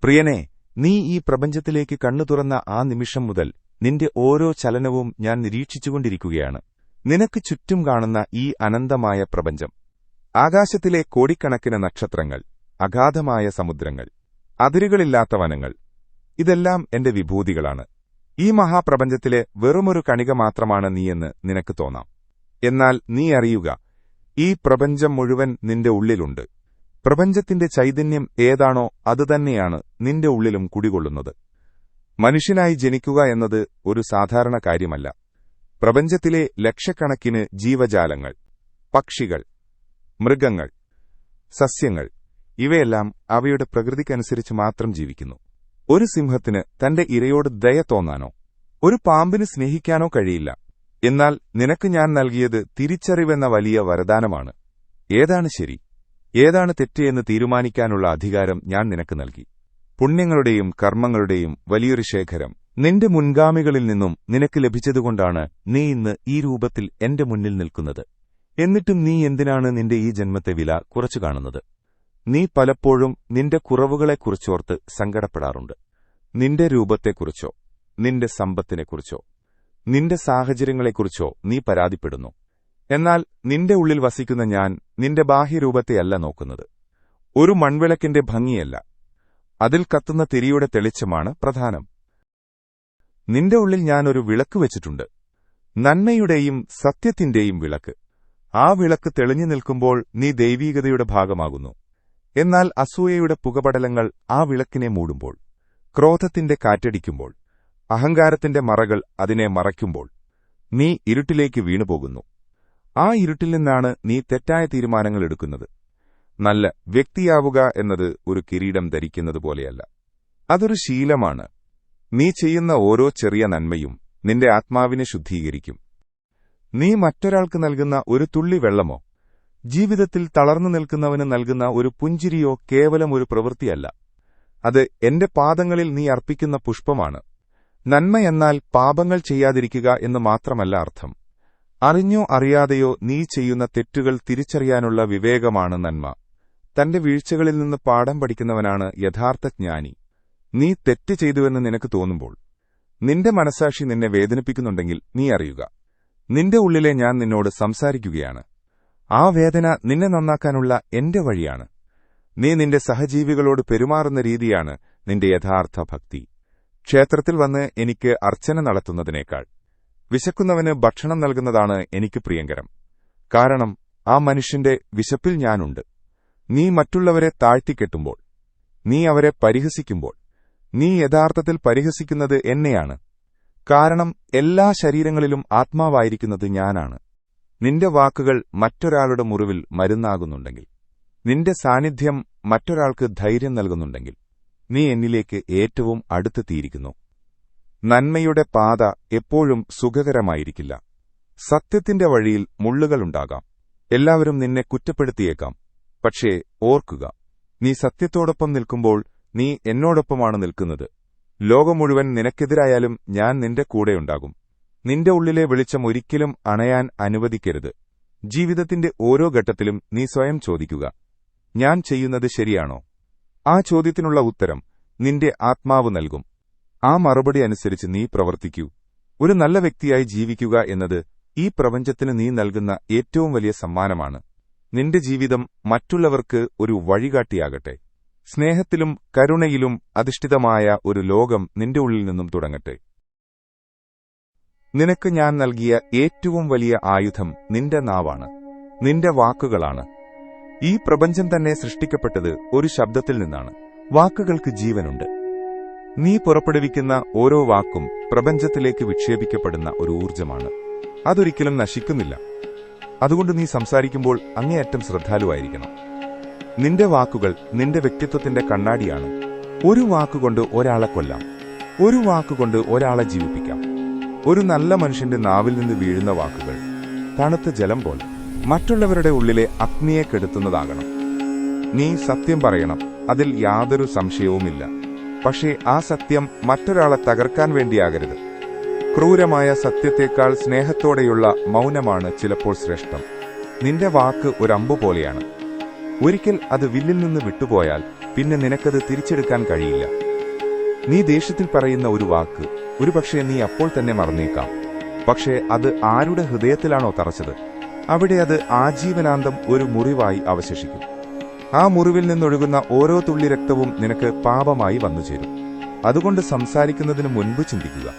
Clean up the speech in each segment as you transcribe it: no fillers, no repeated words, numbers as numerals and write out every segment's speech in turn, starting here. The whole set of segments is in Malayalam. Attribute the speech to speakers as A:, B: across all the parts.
A: പ്രിയനേ, നീ ഈ പ്രപഞ്ചത്തിലേക്ക് കണ്ണു തുറന്ന ആ നിമിഷം മുതൽ നിന്റെ ഓരോ ചലനവും ഞാൻ നിരീക്ഷിച്ചുകൊണ്ടിരിക്കുകയാണ്. നിനക്ക് ചുറ്റും കാണുന്ന ഈ അനന്തമായ പ്രപഞ്ചം, ആകാശത്തിലെ കോടിക്കണക്കിന് നക്ഷത്രങ്ങൾ, അഗാധമായ സമുദ്രങ്ങൾ, അതിരുകളില്ലാത്ത വനങ്ങൾ, ഇതെല്ലാം എന്റെ വിഭൂതികളാണ്. ഈ മഹാപ്രപഞ്ചത്തിലെ വെറുമൊരു കണിക മാത്രമാണ് നീയെന്ന് നിനക്ക് തോന്നാം. എന്നാൽ നീ അറിയുക, ഈ പ്രപഞ്ചം മുഴുവൻ നിന്റെ ഉള്ളിലുണ്ട്. പ്രപഞ്ചത്തിന്റെ ചൈതന്യം ഏതാണോ അതുതന്നെയാണ് നിന്റെ ഉള്ളിലും കുടികൊള്ളുന്നത്. മനുഷ്യനായി ജനിക്കുക എന്നത് ഒരു സാധാരണ കാര്യമല്ല. പ്രപഞ്ചത്തിലെ ലക്ഷക്കണക്കിന് ജീവജാലങ്ങൾ, പക്ഷികൾ, മൃഗങ്ങൾ, സസ്യങ്ങൾ, ഇവയെല്ലാം അവയുടെ പ്രകൃതിക്കനുസരിച്ച് മാത്രം ജീവിക്കുന്നു. ഒരു സിംഹത്തിന് തന്റെ ഇരയോട് ദയ തോന്നാനോ ഒരു പാമ്പിന് സ്നേഹിക്കാനോ കഴിയില്ല. എന്നാൽ നിനക്ക് ഞാൻ നൽകിയത് തിരിച്ചറിവെന്ന വലിയ വരദാനമാണ്. ഏതാണ് ശരി, ഏതാണ് തെറ്റ് എന്ന് തീരുമാനിക്കാനുള്ള അധികാരം ഞാൻ നിനക്ക് നൽകി. പുണ്യങ്ങളുടെയും കർമ്മങ്ങളുടെയും വലിയൊരു ശേഖരം നിന്റെ മുൻഗാമികളിൽ നിന്നും നിനക്ക് ലഭിച്ചതുകൊണ്ടാണ് നീ ഇന്ന് ഈ രൂപത്തിൽ എന്റെ മുന്നിൽ നിൽക്കുന്നത്. എന്നിട്ടും നീ എന്തിനാണ് നിന്റെ ഈ ജന്മത്തെ വില കുറച്ചു കാണുന്നത്? നീ പലപ്പോഴും നിന്റെ കുറവുകളെക്കുറിച്ചോർത്ത് സങ്കടപ്പെടാറുണ്ട്. നിന്റെ രൂപത്തെക്കുറിച്ചോ നിന്റെ സമ്പത്തിനെക്കുറിച്ചോ നിന്റെ സാഹചര്യങ്ങളെക്കുറിച്ചോ നീ പരാതിപ്പെടുന്നു. എന്നാൽ നിന്റെ ഉള്ളിൽ വസിക്കുന്ന ഞാൻ നിന്റെ ബാഹ്യരൂപത്തെയല്ല നോക്കുന്നത്. ഒരു മൺവിളക്കിന്റെ ഭംഗിയല്ല, അതിൽ കത്തുന്ന തിരിയുടെ തെളിച്ചമാണ് പ്രധാനം. നിന്റെ ഉള്ളിൽ ഞാൻ ഒരു വിളക്ക് വെച്ചിട്ടുണ്ട്, നന്മയുടെയും സത്യത്തിന്റെയും വിളക്ക്. ആ വിളക്ക് തെളിഞ്ഞു നിൽക്കുമ്പോൾ നീ ദൈവീകതയുടെ ഭാഗമാകുന്നു. എന്നാൽ അസൂയയുടെ പുകപടലങ്ങൾ ആ വിളക്കിനെ മൂടുമ്പോൾ, ക്രോധത്തിന്റെ കാറ്റടിക്കുമ്പോൾ, അഹങ്കാരത്തിന്റെ മറകൾ അതിനെ മറയ്ക്കുമ്പോൾ നീ ഇരുട്ടിലേക്ക് വീണുപോകുന്നു. ആ ഇരുട്ടിൽ നിന്നാണ് നീ തെറ്റായ തീരുമാനങ്ങൾ എടുക്കുന്നത്. നല്ല വ്യക്തിയാവുക എന്നത് ഒരു കിരീടം ധരിക്കുന്നതുപോലെയല്ല, അതൊരു ശീലമാണ്. നീ ചെയ്യുന്ന ഓരോ ചെറിയ നന്മയും നിന്റെ ആത്മാവിനെ ശുദ്ധീകരിക്കും. നീ മറ്റൊരാൾക്ക് നൽകുന്ന ഒരു തുള്ളി വെള്ളമോ ജീവിതത്തിൽ തളർന്നു നിൽക്കുന്നവന് നൽകുന്ന ഒരു പുഞ്ചിരിയോ കേവലം ഒരു പ്രവൃത്തിയല്ല, അത് എന്റെ പാദങ്ങളിൽ നീ അർപ്പിക്കുന്ന പുഷ്പമാണ്. നന്മയെന്നാൽ പാപങ്ങൾ ചെയ്യാതിരിക്കുക എന്ന് മാത്രമല്ല അർത്ഥം. അറിഞ്ഞോ അറിയാതെയോ നീ ചെയ്യുന്ന തെറ്റുകൾ തിരിച്ചറിയാനുള്ള വിവേകമാണ് നന്മ. തന്റെ വീഴ്ചകളിൽ നിന്ന് പാഠം പഠിക്കുന്നവനാണ് യഥാർത്ഥ ജ്ഞാനി. നീ തെറ്റ് ചെയ്തുവെന്ന് നിനക്ക് തോന്നുമ്പോൾ, നിന്റെ മനസാക്ഷി നിന്നെ വേദനിപ്പിക്കുന്നുണ്ടെങ്കിൽ നീ അറിയുക, നിന്റെ ഉള്ളിലെ ഞാൻ നിന്നോട് സംസാരിക്കുകയാണ്. ആ വേദന നിന്നെ നന്നാക്കാനുള്ള എന്റെ വഴിയാണ്. നീ നിന്റെ സഹജീവികളോട് പെരുമാറുന്ന രീതിയാണ് നിന്റെ യഥാർത്ഥ ഭക്തി. ക്ഷേത്രത്തിൽ വന്ന് എനിക്ക് അർച്ചന നടത്തുന്നതിനേക്കാൾ വിശക്കുന്നവന് ഭക്ഷണം നൽകുന്നതാണ് എനിക്ക് പ്രിയങ്കരം. കാരണം ആ മനുഷ്യന്റെ വിശപ്പിൽ ഞാനുണ്ട്. നീ മറ്റുള്ളവരെ താഴ്ത്തിക്കെട്ടുമ്പോൾ, നീ അവരെ പരിഹസിക്കുമ്പോൾ, നീ യഥാർത്ഥത്തിൽ പരിഹസിക്കുന്നത് എന്നെയാണ്. കാരണം എല്ലാ ശരീരങ്ങളിലും ആത്മാവായിരിക്കുന്നത് ഞാനാണ്. നിന്റെ വാക്കുകൾ മറ്റൊരാളുടെ മുറിവിൽ മരുന്നാകുന്നുണ്ടെങ്കിൽ, നിന്റെ സാന്നിധ്യം മറ്റൊരാൾക്ക് ധൈര്യം നൽകുന്നുണ്ടെങ്കിൽ, നീ എന്നിലേക്ക് ഏറ്റവും അടുത്തെത്തിയിരിക്കുന്നു. നന്മയുടെ പാത എപ്പോഴും സുഖകരമായിരിക്കില്ല. സത്യത്തിന്റെ വഴിയിൽ മുള്ളുകളുണ്ടാകാം. എല്ലാവരും നിന്നെ കുറ്റപ്പെടുത്തിയേക്കാം. പക്ഷേ ഓർക്കുക, നീ സത്യത്തോടൊപ്പം നിൽക്കുമ്പോൾ നീ എന്നോടൊപ്പമാണ് നിൽക്കുന്നത്. ലോകം മുഴുവൻ നിനക്കെതിരായാലും ഞാൻ നിന്റെ കൂടെയുണ്ടാകും. നിന്റെ ഉള്ളിലെ വെളിച്ചം ഒരിക്കലും അണയാൻ അനുവദിക്കരുത്. ജീവിതത്തിന്റെ ഓരോ ഘട്ടത്തിലും നീ സ്വയം ചോദിക്കുക, ഞാൻ ചെയ്യുന്നത് ശരിയാണോ? ആ ചോദ്യത്തിനുള്ള ഉത്തരം നിന്റെ ആത്മാവ് നൽകും. ആ മറുപടി അനുസരിച്ച് നീ പ്രവർത്തിക്കൂ. ഒരു നല്ല വ്യക്തിയായി ജീവിക്കുക എന്നത് ഈ പ്രപഞ്ചത്തിന് നീ നൽകുന്ന ഏറ്റവും വലിയ സമ്മാനമാണ്. നിന്റെ ജീവിതം മറ്റുള്ളവർക്ക് ഒരു വഴികാട്ടിയാകട്ടെ. സ്നേഹത്തിലും കരുണയിലും അധിഷ്ഠിതമായ ഒരു ലോകം നിന്റെ ഉള്ളിൽ നിന്നും തുടങ്ങട്ടെ. നിനക്ക് ഞാൻ നൽകിയ ഏറ്റവും വലിയ ആയുധം നിന്റെ നാവാണ്, നിന്റെ വാക്കുകളാണ്. ഈ പ്രപഞ്ചം തന്നെ സൃഷ്ടിക്കപ്പെട്ടത് ഒരു ശബ്ദത്തിൽ നിന്നാണ്. വാക്കുകൾക്ക് ജീവനുണ്ട്. നീ പുറപ്പെടുവിക്കുന്ന ഓരോ വാക്കും പ്രപഞ്ചത്തിലേക്ക് വിക്ഷേപിക്കപ്പെടുന്ന ഒരു ഊർജ്ജമാണ്. അതൊരിക്കലും നശിക്കുന്നില്ല. അതുകൊണ്ട് നീ സംസാരിക്കുമ്പോൾ അങ്ങേയറ്റം ശ്രദ്ധാലുവായിരിക്കണം. നിന്റെ വാക്കുകൾ നിന്റെ വ്യക്തിത്വത്തിന്റെ കണ്ണാടിയാണ്. ഒരു വാക്കുകൊണ്ട് ഒരാളെ കൊല്ലാം, ഒരു വാക്കുകൊണ്ട് ഒരാളെ ജീവിപ്പിക്കാം. ഒരു നല്ല മനുഷ്യന്റെ നാവിൽ നിന്ന് വീഴുന്ന വാക്കുകൾ തണുത്ത ജലം പോലെ മറ്റുള്ളവരുടെ ഉള്ളിലെ അഗ്നിയെ കെടുത്തുന്നതാകണം. നീ സത്യം പറയണം, അതിൽ യാതൊരു സംശയവുമില്ല. പക്ഷേ ആ സത്യം മറ്റൊരാളെ തകർക്കാൻ വേണ്ടിയാകരുത്. ക്രൂരമായ സത്യത്തേക്കാൾ സ്നേഹത്തോടെയുള്ള മൗനമാണ് ചിലപ്പോൾ ശ്രേഷ്ഠം. നിന്റെ വാക്ക് ഒരമ്പു പോലെയാണ്. ഒരിക്കൽ അത് വില്ലിൽ നിന്ന് വിട്ടുപോയാൽ പിന്നെ നിനക്കത് തിരിച്ചെടുക്കാൻ കഴിയില്ല. നീ ദേഷ്യത്തിൽ പറയുന്ന ഒരു വാക്ക് ഒരുപക്ഷെ നീ അപ്പോൾ തന്നെ മറന്നേക്കാം. പക്ഷേ അത് ആരുടെ ഹൃദയത്തിലാണോ തറച്ചത്, അവിടെ അത് ആജീവനാന്തം ഒരു മുറിവായി അവശേഷിക്കും. ആ മുറിവിൽ നിന്നൊഴുകുന്ന ഓരോ തുള്ളി രക്തവും നിനക്ക് പാപമായി വന്നുചേരും. അതുകൊണ്ട് സംസാരിക്കുന്നതിന് മുൻപ് ചിന്തിക്കുക,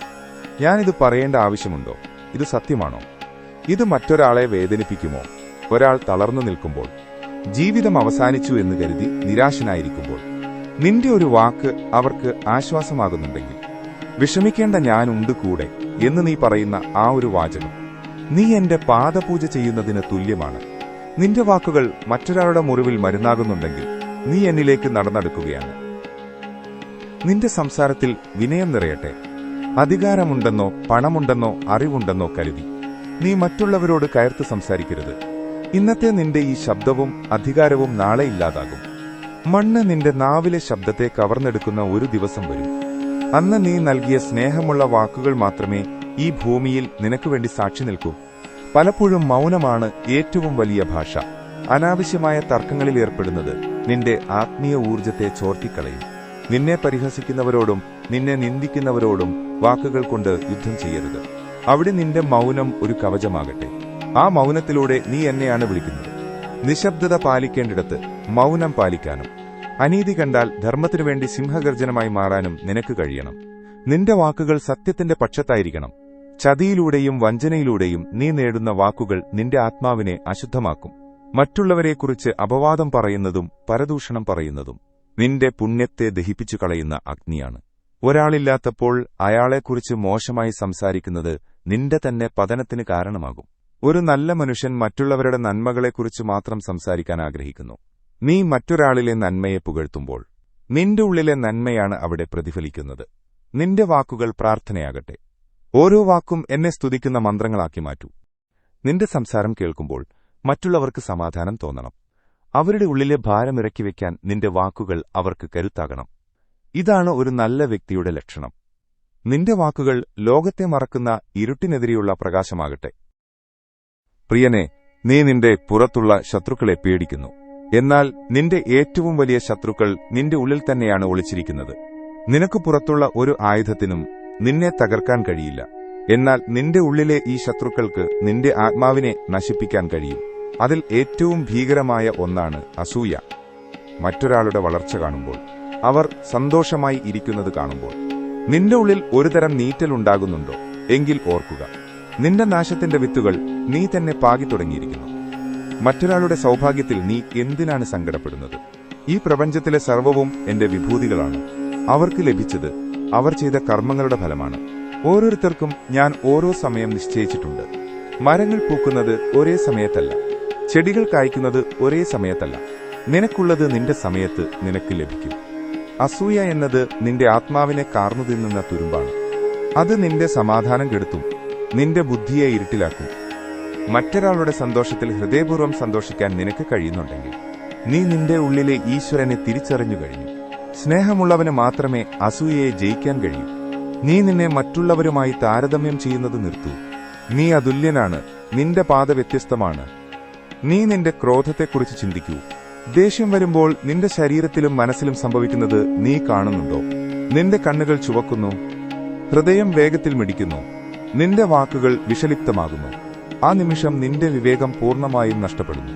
A: ഞാനിത് പറയേണ്ട ആവശ്യമുണ്ടോ? ഇത് സത്യമാണോ? ഇത് മറ്റൊരാളെ വേദനിപ്പിക്കുമോ? ഒരാൾ തളർന്നു നിൽക്കുമ്പോൾ, ജീവിതം അവസാനിച്ചു എന്ന് കരുതി നിരാശനായിരിക്കുമ്പോൾ, നിന്റെ ഒരു വാക്ക് അവർക്ക് ആശ്വാസമാകുന്നുണ്ടെങ്കിൽ, വിഷമിക്കേണ്ട ഞാനുണ്ട് കൂടെ എന്ന് നീ പറയുന്ന ആ ഒരു വാചകം, നീ എന്റെ പാദപൂജ ചെയ്യുന്നതിന് തുല്യമാണ്. നിന്റെ വാക്കുകൾ മറ്റൊരാളുടെ മുറിവിൽ മരുന്നാകുന്നുണ്ടെങ്കിൽ നീ എന്നിലേക്ക് നടന്നെടുക്കുകയാണ്. നിന്റെ സംസാരത്തിൽ വിനയം നിറയട്ടെ. അധികാരമുണ്ടെന്നോ പണമുണ്ടെന്നോ അറിവുണ്ടെന്നോ കരുതി നീ മറ്റുള്ളവരോട് കയർത്ത് സംസാരിക്കരുത്. ഇന്നത്തെ നിന്റെ ഈ ശബ്ദവും അധികാരവും നാളെ ഇല്ലാതാകും. മണ്ണ് നിന്റെ നാവിലെ ശബ്ദത്തെ കവർന്നെടുക്കുന്ന ഒരു ദിവസം വരും. അന്ന് നീ നൽകിയ സ്നേഹമുള്ള വാക്കുകൾ മാത്രമേ ഈ ഭൂമിയിൽ നിനക്ക് വേണ്ടി സാക്ഷി നിൽക്കൂ. പലപ്പോഴും മൗനമാണ് ഏറ്റവും വലിയ ഭാഷ. അനാവശ്യമായ തർക്കങ്ങളിൽ ഏർപ്പെടുന്നത് നിന്റെ ആത്മീയ ഊർജത്തെ ചോർത്തിക്കളയും. നിന്നെ പരിഹസിക്കുന്നവരോടും നിന്നെ നിന്ദിക്കുന്നവരോടും വാക്കുകൾ കൊണ്ട് യുദ്ധം ചെയ്യരുത്. അവിടെ നിന്റെ മൗനം ഒരു കവചമാകട്ടെ. ആ മൗനത്തിലൂടെ നീ എന്നെയാണ് വിളിക്കുന്നത്. നിശബ്ദത പാലിക്കേണ്ടിടത്ത് മൗനം പാലിക്കാനും, അനീതി കണ്ടാൽ ധർമ്മത്തിനു വേണ്ടി സിംഹഗർജനമായി മാറാനും നിനക്ക് കഴിയണം. നിന്റെ വാക്കുകൾ സത്യത്തിന്റെ പക്ഷത്തായിരിക്കണം. ചതിയിലൂടെയും വഞ്ചനയിലൂടെയും നീ നേടുന്ന വാക്കുകൾ നിന്റെ ആത്മാവിനെ അശുദ്ധമാക്കും. മറ്റുള്ളവരെക്കുറിച്ച് അപവാദം പറയുന്നതും പരദൂഷണം പറയുന്നതും നിന്റെ പുണ്യത്തെ ദഹിപ്പിച്ചു കളയുന്ന അഗ്നിയാണ്. ഒരാളില്ലാത്തപ്പോൾ അയാളെക്കുറിച്ച് മോശമായി സംസാരിക്കുന്നത് നിന്റെ തന്നെ പതനത്തിന് കാരണമാകും. ഒരു നല്ല മനുഷ്യൻ മറ്റുള്ളവരുടെ നന്മകളെക്കുറിച്ച് മാത്രം സംസാരിക്കാൻ ആഗ്രഹിക്കുന്നു. നീ മറ്റൊരാളിലെ നന്മയെ പുകഴ്ത്തുമ്പോൾ നിന്റെ ഉള്ളിലെ നന്മയാണ് അവിടെ പ്രതിഫലിക്കുന്നത്. നിന്റെ വാക്കുകൾ പ്രാർത്ഥനയാകട്ടെ. ഓരോ വാക്കും എന്നെ സ്തുതിക്കുന്ന മന്ത്രങ്ങളാക്കി മാറ്റൂ. നിന്റെ സംസാരം കേൾക്കുമ്പോൾ മറ്റുള്ളവർക്ക് സമാധാനം തോന്നണം. അവരുടെ ഉള്ളിലെ ഭാരമിറക്കി വയ്ക്കാൻ നിന്റെ വാക്കുകൾ അവർക്ക് കരുത്താകണം. ഇതാണ് ഒരു നല്ല വ്യക്തിയുടെ ലക്ഷണം. നിന്റെ വാക്കുകൾ ലോകത്തെ മറക്കുന്ന ഇരുട്ടിനെതിരെയുള്ള പ്രകാശമാകട്ടെ. പ്രിയനെ, നീ നിന്റെ പുറത്തുള്ള ശത്രുക്കളെ പേടിക്കുന്നു. എന്നാൽ നിന്റെ ഏറ്റവും വലിയ ശത്രുക്കൾ നിന്റെ ഉള്ളിൽ തന്നെയാണ് ഒളിച്ചിരിക്കുന്നത്. നിനക്ക് പുറത്തുള്ള ഒരു ആയുധത്തിനും നിന്നെ തകർക്കാൻ കഴിയില്ല. എന്നാൽ നിന്റെ ഉള്ളിലെ ഈ ശത്രുക്കൾക്ക് നിന്റെ ആത്മാവിനെ നശിപ്പിക്കാൻ കഴിയും. അതിൽ ഏറ്റവും ഭീകരമായ ഒന്നാണ് അസൂയ. മറ്റൊരാളുടെ വളർച്ച കാണുമ്പോൾ, അവർ സന്തോഷമായി ഇരിക്കുന്നത് കാണുമ്പോൾ നിന്റെ ഉള്ളിൽ ഒരുതരം നീറ്റലുണ്ടാകുന്നുണ്ടോ എങ്കിൽ ഓർക്കുക, നിന്റെ നാശത്തിന്റെ വിത്തുകൾ നീ തന്നെ പാകി തുടങ്ങിയിരിക്കുന്നു. മറ്റൊരാളുടെ സൗഭാഗ്യത്തിൽ നീ എന്തിനാണ് സങ്കടപ്പെടുന്നത്? ഈ പ്രപഞ്ചത്തിലെ സർവ്വവും എന്റെ വിഭൂതികളാണ്. അവർക്ക് ലഭിച്ചത് അവർ ചെയ്ത കർമ്മങ്ങളുടെ ഫലമാണ്. ഓരോരുത്തർക്കും ഞാൻ ഓരോ സമയം നിശ്ചയിച്ചിട്ടുണ്ട്. മരങ്ങൾ പൂക്കുന്നത് ഒരേ സമയത്തല്ല, ചെടികൾ കായ്ക്കുന്നത് ഒരേ സമയത്തല്ല. നിനക്കുള്ളത് നിന്റെ സമയത്ത് നിനക്ക് ലഭിക്കും. അസൂയ എന്നത് നിന്റെ ആത്മാവിനെ കാർന്നു തിന്നുന്ന തുരുമ്പാണ്. അത് നിന്റെ സമാധാനം കെടുത്തും, നിന്റെ ബുദ്ധിയെ ഇരുട്ടിലാക്കും. മറ്റൊരാളുടെ സന്തോഷത്തിൽ ഹൃദയപൂർവ്വം സന്തോഷിക്കാൻ നിനക്ക് കഴിയുന്നുണ്ടെങ്കിൽ നീ നിന്റെ ഉള്ളിലെ ഈശ്വരനെ തിരിച്ചറിഞ്ഞു കഴിഞ്ഞു. സ്നേഹമുള്ളവന് മാത്രമേ അസൂയയെ ജയിക്കാൻ കഴിയൂ. നീ നിന്നെ മറ്റുള്ളവരുമായി താരതമ്യം ചെയ്യുന്നത് നിർത്തൂ. നീ അതുല്യനാണ്. നിന്റെ പാത വ്യത്യസ്തമാണ്. നീ നിന്റെ ക്രോധത്തെക്കുറിച്ച് ചിന്തിക്കൂ. ദേഷ്യം വരുമ്പോൾ നിന്റെ ശരീരത്തിലും മനസ്സിലും സംഭവിക്കുന്നത് നീ കാണുന്നുണ്ടോ? നിന്റെ കണ്ണുകൾ ചുവക്കുന്നു, ഹൃദയം വേഗത്തിൽ മിടിക്കുന്നു, നിന്റെ വാക്കുകൾ വിഷലിപ്തമാകുന്നു. ആ നിമിഷം നിന്റെ വിവേകം പൂർണ്ണമായും നഷ്ടപ്പെടുന്നു.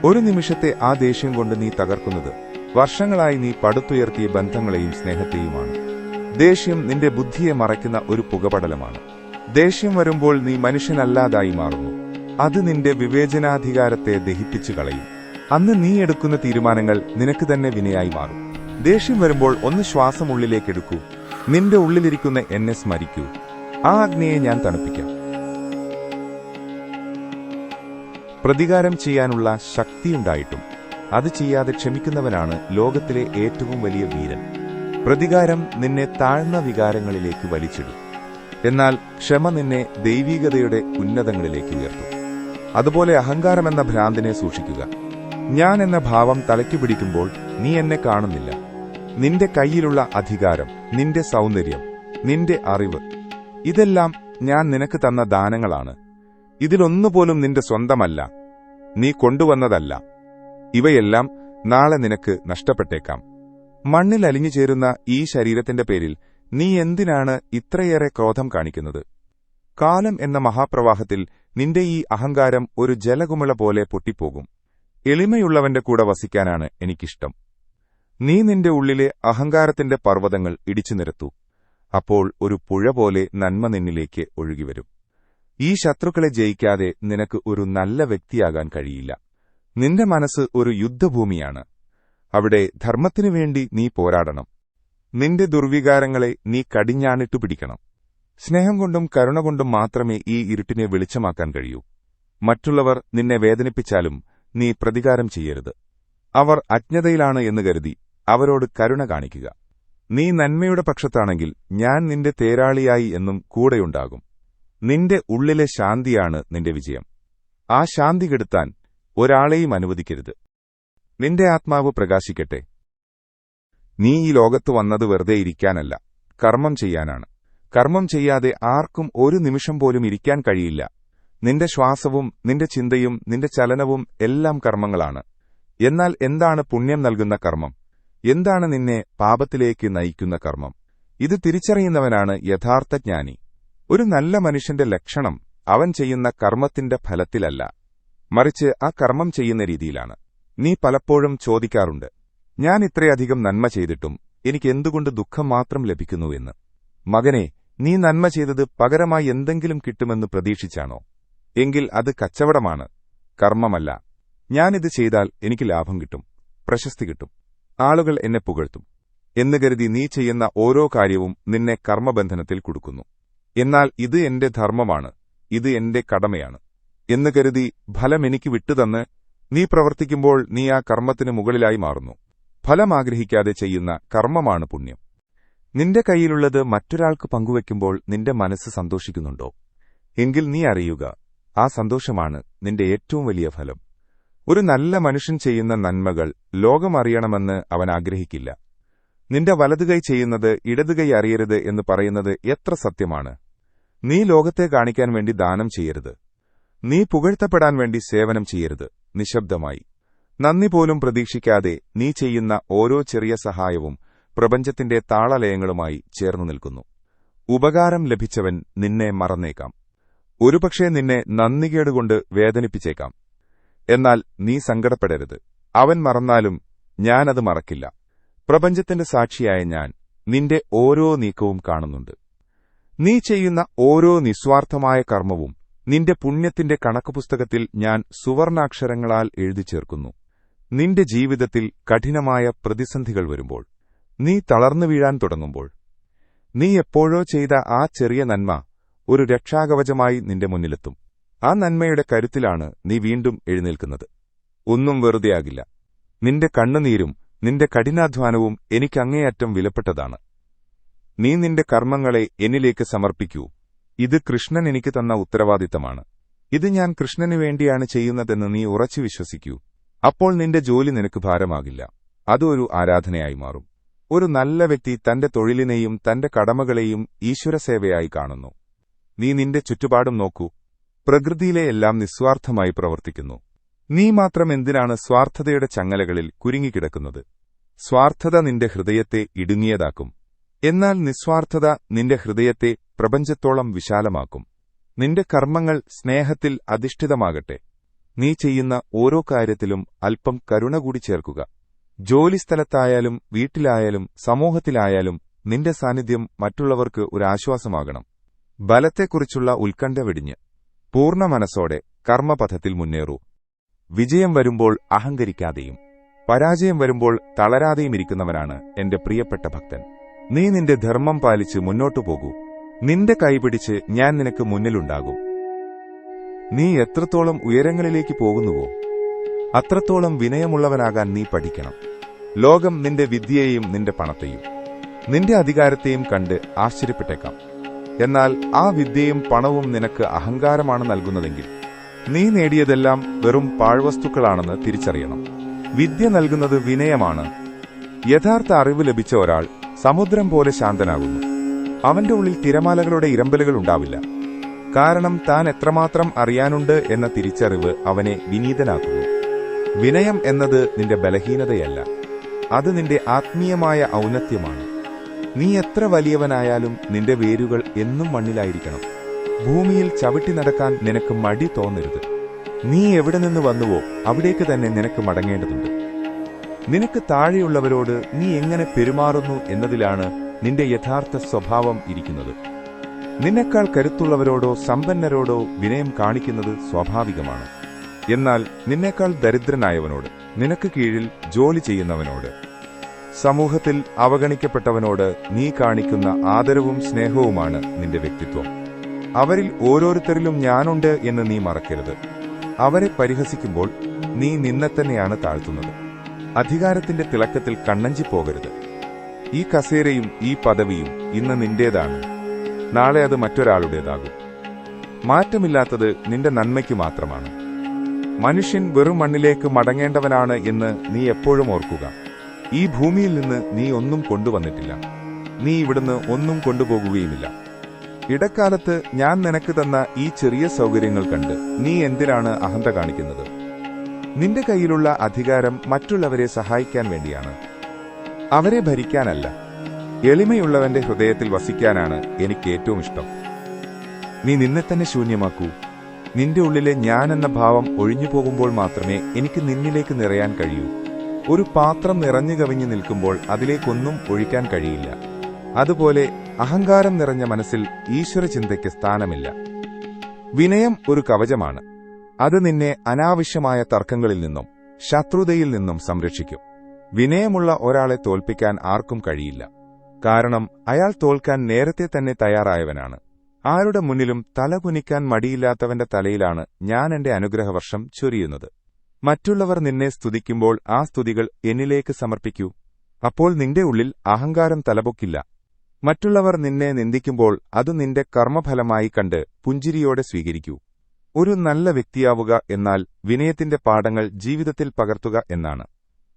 A: ഒരു നിമിഷത്തെ ആ ദേഷ്യം കൊണ്ട് നീ തകർക്കുന്നത് വർഷങ്ങളായി നീ പടുത്തുയർത്തിയ ബന്ധങ്ങളെയും സ്നേഹത്തെയുമാണ്. ദേഷ്യം നിന്റെ ബുദ്ധിയെ മറയ്ക്കുന്ന ഒരു പുകപടലമാണ്. ദേഷ്യം വരുമ്പോൾ നീ മനുഷ്യനല്ലാതായി മാറുന്നു. അത് നിന്റെ വിവേചനാധികാരത്തെ ദഹിപ്പിച്ചു കളയും. അന്ന് നീ എടുക്കുന്ന തീരുമാനങ്ങൾ നിനക്ക് തന്നെ വിനയായി മാറും. ദേഷ്യം വരുമ്പോൾ ഒന്ന് ശ്വാസം ഉള്ളിലേക്കെടുക്കൂ. നിന്റെ ഉള്ളിലിരിക്കുന്ന എന്നെ സ്മരിക്കൂ. ആ അഗ്നിയെ ഞാൻ തണുപ്പിക്കാം. പ്രതികാരം ചെയ്യാനുള്ള ശക്തിയുണ്ടായിട്ടും അത് ചെയ്യാതെ ക്ഷമിക്കുന്നവനാണ് ലോകത്തിലെ ഏറ്റവും വലിയ വീരൻ. പ്രതികാരം നിന്നെ താഴ്ന്ന വികാരങ്ങളിലേക്ക് വലിച്ചിടും. എന്നാൽ ക്ഷമ നിന്നെ ദൈവീകതയുടെ ഉന്നതങ്ങളിലേക്ക് ഉയർത്തും. അതുപോലെ അഹങ്കാരമെന്ന ഭ്രാന്തിനെ സൂക്ഷിക്കുക. ഞാൻ എന്ന ഭാവം തലയ്ക്കു പിടിക്കുമ്പോൾ നീ എന്നെ കാണുന്നില്ല. നിന്റെ കയ്യിലുള്ള അധികാരം, നിന്റെ സൗന്ദര്യം, നിന്റെ അറിവ്, ഇതെല്ലാം ഞാൻ നിനക്ക് തന്ന ദാനങ്ങളാണ്. ഇതിലൊന്നുപോലും നിന്റെ സ്വന്തമല്ല, നീ കൊണ്ടുവന്നതല്ല. ഇവയെല്ലാം നാളെ നിനക്ക് നഷ്ടപ്പെട്ടേക്കാം. മണ്ണിൽ അലിഞ്ഞുചേരുന്ന ഈ ശരീരത്തിന്റെ പേരിൽ നീ എന്തിനാണ് ഇത്രയേറെ ക്രോധം കാണിക്കുന്നത്? കാലം എന്ന മഹാപ്രവാഹത്തിൽ നിന്റെ ഈ അഹങ്കാരം ഒരു ജലകുമിള പോലെ പൊട്ടിപ്പോകും. എളിമയുള്ളവന്റെ കൂടെ വസിക്കാനാണ് എനിക്കിഷ്ടം. നീ നിന്റെ ഉള്ളിലെ അഹങ്കാരത്തിന്റെ പർവ്വതങ്ങൾ ഇടിച്ചു നിരത്തൂ. അപ്പോൾ ഒരു പുഴ പോലെ നന്മ നിന്നിലേക്ക് ഒഴുകിവരും. ഈ ശത്രുക്കളെ ജയിക്കാതെ നിനക്ക് ഒരു നല്ല വ്യക്തിയാകാൻ കഴിയില്ല. നിന്റെ മനസ്സ് ഒരു യുദ്ധഭൂമിയാണ്. അവിടെ ധർമ്മത്തിനുവേണ്ടി നീ പോരാടണം. നിന്റെ ദുർവികാരങ്ങളെ നീ കടിഞ്ഞാണിട്ടു പിടിക്കണം. സ്നേഹം കൊണ്ടും കരുണ കൊണ്ടും മാത്രമേ ഈ ഇരുട്ടിനെ വെളിച്ചമാക്കാൻ കഴിയൂ. മറ്റുള്ളവർ നിന്നെ വേദനിപ്പിച്ചാലും നീ പ്രതികാരം ചെയ്യരുത്. അവർ അജ്ഞതയിലാണ് എന്ന് കരുതി അവരോട് കരുണ കാണിക്കുക. നീ നന്മയുടെ പക്ഷത്താണെങ്കിൽ ഞാൻ നിന്റെ തേരാളിയായി എന്നും കൂടെയുണ്ടാകും. നിന്റെ ഉള്ളിലെ ശാന്തിയാണ് നിന്റെ വിജയം. ആ ശാന്തി കെടുത്താൻ ഒരാളെയും അനുവദിക്കരുത്. നിന്റെ ആത്മാവ് പ്രകാശിക്കട്ടെ. നീ ഈ ലോകത്ത് വന്നത് വെറുതെ ഇരിക്കാനല്ല, കർമ്മം ചെയ്യാനാണ്. കർമ്മം ചെയ്യാതെ ആർക്കും ഒരു നിമിഷം പോലും ഇരിക്കാൻ കഴിയില്ല. നിന്റെ ശ്വാസവും നിന്റെ ചിന്തയും നിന്റെ ചലനവും എല്ലാം കർമ്മങ്ങളാണ്. എന്നാൽ എന്താണ് പുണ്യം നൽകുന്ന കർമ്മം? എന്താണ് നിന്നെ പാപത്തിലേക്ക് നയിക്കുന്ന കർമ്മം? ഇത് തിരിച്ചറിയുന്നവനാണ് യഥാർത്ഥ ജ്ഞാനി. ഒരു നല്ല മനുഷ്യന്റെ ലക്ഷണം അവൻ ചെയ്യുന്ന കർമ്മത്തിന്റെ ഫലത്തിലല്ല, മറിച്ച് ആ കർമ്മം ചെയ്യുന്ന രീതിയിലാണ്. നീ പലപ്പോഴും ചോദിക്കാറുണ്ട്, ഞാൻ ഇത്രയധികം നന്മ ചെയ്തിട്ടും എനിക്ക് എന്തുകൊണ്ട് ദുഃഖം മാത്രം ലഭിക്കുന്നുവെന്ന്. മകനെ, നീ നന്മ ചെയ്തത് പകരമായി എന്തെങ്കിലും കിട്ടുമെന്ന് പ്രതീക്ഷിച്ചാണോ? എങ്കിൽ അത് കച്ചവടമാണ്, കർമ്മമല്ല. ഞാനിത് ചെയ്താൽ എനിക്ക് ലാഭം കിട്ടും, പ്രശസ്തി കിട്ടും, ആളുകൾ എന്നെ പുകഴ്ത്തും എന്ന് കരുതി നീ ചെയ്യുന്ന ഓരോ കാര്യവും നിന്നെ കർമ്മബന്ധനത്തിൽ കുടുക്കുന്നു. എന്നാൽ ഇത് എന്റെ ധർമ്മമാണ്, ഇത് എന്റെ കടമയാണ് എന്ന് കരുതി ഫലം എനിക്ക് വിട്ടുതന്ന് നീ പ്രവർത്തിക്കുമ്പോൾ നീ ആ കർമ്മത്തിന് മുകളിലായി മാറുന്നു. ഫലം ആഗ്രഹിക്കാതെ ചെയ്യുന്ന കർമ്മമാണ് പുണ്യം. നിന്റെ കൈയിലുള്ളത് മറ്റൊരാൾക്ക് പങ്കുവയ്ക്കുമ്പോൾ നിന്റെ മനസ്സ് സന്തോഷിക്കുന്നുണ്ടോ? എങ്കിൽ നീ അറിയുക, ആ സന്തോഷമാണ് നിന്റെ ഏറ്റവും വലിയ ഫലം. ഒരു നല്ല മനുഷ്യൻ ചെയ്യുന്ന നന്മകൾ ലോകം അറിയണമെന്ന് അവൻ ആഗ്രഹിക്കില്ല. നിന്റെ വലതുകൈ ചെയ്യുന്നത് ഇടതുകൈ അറിയരുത് എന്ന് പറയുന്നത് എത്ര സത്യമാണ്. നീ ലോകത്തെ കാണിക്കാൻ വേണ്ടി ദാനം ചെയ്യരുത്. നീ പുകഴ്ത്തപ്പെടാൻ വേണ്ടി സേവനം ചെയ്യരുത്. നിശബ്ദമായി, നന്ദി പോലും പ്രതീക്ഷിക്കാതെ നീ ചെയ്യുന്ന ഓരോ ചെറിയ സഹായവും പ്രപഞ്ചത്തിന്റെ താളലയങ്ങളുമായി ചേർന്നു നിൽക്കുന്നു. ഉപകാരം ലഭിച്ചവൻ നിന്നെ മറന്നേക്കാം. ഒരുപക്ഷെ നിന്നെ നന്ദികേടുകൊണ്ട് വേദനിപ്പിച്ചേക്കാം. എന്നാൽ നീ സങ്കടപ്പെടരുത്. അവൻ മറന്നാലും ഞാനത് മറക്കില്ല. പ്രപഞ്ചത്തിന്റെ സാക്ഷിയായ ഞാൻ നിന്റെ ഓരോ നീക്കവും കാണുന്നുണ്ട്. നീ ചെയ്യുന്ന ഓരോ നിസ്വാർത്ഥമായ കർമ്മവും നിന്റെ പുണ്യത്തിന്റെ കണക്കുപുസ്തകത്തിൽ ഞാൻ സുവർണാക്ഷരങ്ങളാൽ എഴുതി ചേർക്കുന്നു. നിന്റെ ജീവിതത്തിൽ കഠിനമായ പ്രതിസന്ധികൾ വരുമ്പോൾ, നീ തളർന്നു വീഴാൻ തുടങ്ങുമ്പോൾ, നീ എപ്പോഴോ ചെയ്ത ആ ചെറിയ നന്മ ഒരു രക്ഷാകവചമായി നിന്റെ മുന്നിലെത്തും. ആ നന്മയുടെ കരുത്തിലാണ് നീ വീണ്ടും എഴുന്നേൽക്കുന്നത്. ഒന്നും വെറുതെയാകില്ല. നിന്റെ കണ്ണുനീരും നിന്റെ കഠിനാധ്വാനവും എനിക്കങ്ങേയറ്റം വിലപ്പെട്ടതാണ്. നീ നിന്റെ കർമ്മങ്ങളെ എന്നിലേക്ക് സമർപ്പിക്കൂ. ഇത് കൃഷ്ണൻ എനിക്ക് തന്ന ഉത്തരവാദിത്തമാണ്. ഇത് ഞാൻ കൃഷ്ണനു വേണ്ടിയാണ് ചെയ്യുന്നതെന്ന് നീ ഉറച്ചു വിശ്വസിക്കൂ. അപ്പോൾ നിന്റെ ജോലി നിനക്ക് ഭാരമാകില്ല, അത് ഒരു ആരാധനയായി മാറും. ഒരു നല്ല വ്യക്തി തന്റെ തൊഴിലിനെയും തന്റെ കടമകളെയും ഈശ്വരസേവയായി കാണുന്നു. നീ നിന്റെ ചുറ്റുപാടും നോക്കൂ. പ്രകൃതിയിലെ എല്ലാം നിസ്വാർത്ഥമായി പ്രവർത്തിക്കുന്നു. നീ മാത്രം എന്തിനാണ് സ്വാർത്ഥതയുടെ ചങ്ങലകളിൽ കുരുങ്ങിക്കിടക്കുന്നത്? സ്വാർത്ഥത നിന്റെ ഹൃദയത്തെ ഇടുങ്ങിയതാക്കും. എന്നാൽ നിസ്വാർത്ഥത നിന്റെ ഹൃദയത്തെ പ്രപഞ്ചത്തോളം വിശാലമാക്കും. നിന്റെ കർമ്മങ്ങൾ സ്നേഹത്തിൽ അധിഷ്ഠിതമാകട്ടെ. നീ ചെയ്യുന്ന ഓരോ കാര്യത്തിലും അല്പം കരുണ കൂടി ചേർക്കുക. ജോലിസ്ഥലത്തായാലും വീട്ടിലായാലും സമൂഹത്തിലായാലും നിന്റെ സാന്നിധ്യം മറ്റുള്ളവർക്ക് ഒരു ആശ്വാസമാകണം. ബലത്തെക്കുറിച്ചുള്ള ഉത്കണ്ഠ വെടിഞ്ഞ് പൂർണ്ണ മനസ്സോടെ കർമ്മപഥത്തിൽ മുന്നേറൂ. വിജയം വരുമ്പോൾ അഹങ്കരിക്കാതെയും പരാജയം വരുമ്പോൾ തളരാതെയും ഇരിക്കുന്നവനാണ് എന്റെ പ്രിയപ്പെട്ട ഭക്തൻ. നീ നിന്റെ ധർമ്മം പാലിച്ച് മുന്നോട്ടു പോകൂ. നിന്റെ കൈപിടിച്ച് ഞാൻ നിനക്ക് മുന്നിലുണ്ടാകും. നീ എത്രത്തോളം ഉയരങ്ങളിലേക്ക് പോകുന്നുവോ അത്രത്തോളം വിനയമുള്ളവനാകാൻ നീ പഠിക്കണം. ലോകം നിന്റെ വിദ്യയെയും നിന്റെ പണത്തെയും നിന്റെ അധികാരത്തെയും കണ്ട് ആശ്ചര്യപ്പെട്ടേക്കാം. എന്നാൽ ആ വിദ്യയും പണവും നിനക്ക് അഹങ്കാരമാണ് നൽകുന്നതെങ്കിൽ നീ നേടിയതെല്ലാം വെറും പാഴ്വസ്തുക്കളാണെന്ന് തിരിച്ചറിയണം. വിദ്യ നൽകുന്നത് വിനയമാണ്. യഥാർത്ഥ അറിവ് ലഭിച്ച ഒരാൾ സമുദ്രം പോലെ ശാന്തനാകുന്നു. അവന്റെ ഉള്ളിൽ തിരമാലകളുടെ ഇരമ്പലുകൾ ഉണ്ടാവില്ല. കാരണം താൻ എത്രമാത്രം അറിയാനുണ്ട് എന്ന തിരിച്ചറിവ് അവനെ വിനീതനാക്കുന്നു. വിനയം എന്നത് നിന്റെ ബലഹീനതയല്ല, അത് നിന്റെ ആത്മീയമായ ഔന്നത്യമാണ്. നീ എത്ര വലിയവനായാലും നിന്റെ വേരുകൾ എന്നും മണ്ണിലായിരിക്കണം. ഭൂമിയിൽ ചവിട്ടി നടക്കാൻ നിനക്ക് മടി തോന്നരുത്. നീ എവിടെ നിന്ന് വന്നുവോ അവിടേക്ക് തന്നെ നിനക്ക് മടങ്ങേണ്ടതുണ്ട്. നിനക്ക് താഴെയുള്ളവരോട് നീ എങ്ങനെ പെരുമാറുന്നു എന്നതിലാണ് നിന്റെ യഥാർത്ഥ സ്വഭാവം ഇരിക്കുന്നത്. നിന്നെക്കാൾ കരുത്തുള്ളവരോടോ സമ്പന്നരോടോ വിനയം കാണിക്കുന്നത് സ്വാഭാവികമാണ്. എന്നാൽ നിന്നേക്കാൾ ദരിദ്രനായവനോട്, നിനക്ക് കീഴിൽ ജോലി ചെയ്യുന്നവനോട്, സമൂഹത്തിൽ അവഗണിക്കപ്പെട്ടവനോട് നീ കാണിക്കുന്ന ആദരവും സ്നേഹവുമാണ് നിന്റെ വ്യക്തിത്വം. അവരിൽ ഓരോരുത്തരിലും ഞാനുണ്ട് എന്ന് നീ മറക്കരുത്. അവരെ പരിഹസിക്കുമ്പോൾ നീ നിന്നെ തന്നെയാണ് താഴ്ത്തുന്നത്. അധികാരത്തിന്റെ തിളക്കത്തിൽ കണ്ണഞ്ചി പോകരുത്. ഈ കസേരയും ഈ പദവിയും ഇന്ന് നിന്റേതാണ്, നാളെ അത് മറ്റൊരാളുടേതാകും. മാറ്റമില്ലാത്തത് നിന്റെ നന്മയ്ക്ക് മാത്രമാണ്. മനുഷ്യൻ വെറും മണ്ണിലേക്ക് മടങ്ങേണ്ടവനാണ് എന്ന് നീ എപ്പോഴും ഓർക്കുക. ഈ ഭൂമിയിൽ നിന്ന് നീ ഒന്നും കൊണ്ടുവന്നിട്ടില്ല. നീ ഇവിടുന്ന് ഒന്നും കൊണ്ടുപോകുകയുമില്ല. ഇടക്കാലത്ത് ഞാൻ നിനക്ക് തന്ന ഈ ചെറിയ സൗകര്യങ്ങൾ കണ്ട് നീ എന്തിനാണ് അഹന്ത കാണിക്കുന്നത്? നിന്റെ കയ്യിലുള്ള അധികാരം മറ്റുള്ളവരെ സഹായിക്കാൻ വേണ്ടിയാണ്, അവരെ ഭരിക്കാനല്ല. എളിമയുള്ളവന്റെ ഹൃദയത്തിൽ വസിക്കാനാണ് എനിക്ക് ഏറ്റവും ഇഷ്ടം. നീ നിന്നെ തന്നെ ശൂന്യമാക്കൂ. നിന്റെ ഉള്ളിലെ ഞാൻ എന്ന ഭാവം ഒഴിഞ്ഞു പോകുമ്പോൾ മാത്രമേ എനിക്ക് നിന്നിലേക്ക് നിറയാൻ കഴിയൂ. ഒരു പാത്രം നിറഞ്ഞു കവിഞ്ഞു നിൽക്കുമ്പോൾ അതിലേക്കൊന്നും ഒഴിക്കാൻ കഴിയില്ല. അതുപോലെ അഹങ്കാരം നിറഞ്ഞ മനസ്സിൽ ഈശ്വരചിന്തയ്ക്ക് സ്ഥാനമില്ല. വിനയം ഒരു കവചമാണ്. അത് നിന്നെ അനാവശ്യമായ തർക്കങ്ങളിൽ നിന്നും ശത്രുതയിൽ നിന്നും സംരക്ഷിക്കും. വിനയമുള്ള ഒരാളെ തോൽപ്പിക്കാൻ ആർക്കും കഴിയില്ല. കാരണം അയാൾ തോൽക്കാൻ നേരത്തെ തന്നെ തയ്യാറായവനാണ്. ആരുടെ മുന്നിലും തല കുനിക്കാൻ മടിയില്ലാത്തവന്റെ തലയിലാണ് ഞാൻ എന്റെ അനുഗ്രഹവർഷം ചൊരിയുന്നത്. മറ്റുള്ളവർ നിന്നെ സ്തുതിക്കുമ്പോൾ ആ സ്തുതികൾ എന്നിലേക്ക് സമർപ്പിക്കൂ. അപ്പോൾ നിന്റെ ഉള്ളിൽ അഹങ്കാരം തലപൊക്കില്ല. മറ്റുള്ളവർ നിന്നെ നിന്ദിക്കുമ്പോൾ അത് നിന്റെ കർമ്മഫലമായി കണ്ട് പുഞ്ചിരിയോടെ സ്വീകരിക്കൂ. ഒരു നല്ല വ്യക്തിയാവുക എന്നാൽ വിനയത്തിന്റെ പാഠങ്ങൾ ജീവിതത്തിൽ പകർത്തുക എന്നാണ്.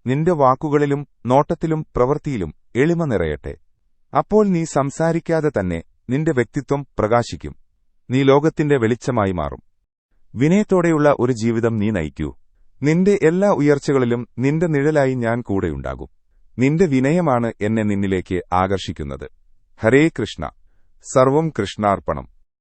A: നിന്റെ വാക്കുകളിലും നോട്ടത്തിലും പ്രവൃത്തിയിലും എളിമ നിറയട്ടെ. അപ്പോൾ നീ സംസാരിക്കാതെ തന്നെ നിന്റെ വ്യക്തിത്വം പ്രകാശിക്കും. നീ ലോകത്തിന്റെ വെളിച്ചമായി മാറും. വിനയത്തോടെയുള്ള ഒരു ജീവിതം നീ നയിക്കൂ. നിന്റെ എല്ലാ ഉയർച്ചകളിലും നിന്റെ നിഴലായി ഞാൻ കൂടെയുണ്ടാകും. നിന്റെ വിനയമാണ് എന്നെ നിന്നിലേക്ക് ആകർഷിക്കുന്നത്. ഹരേ കൃഷ്ണ. സർവം കൃഷ്ണാർപ്പണം.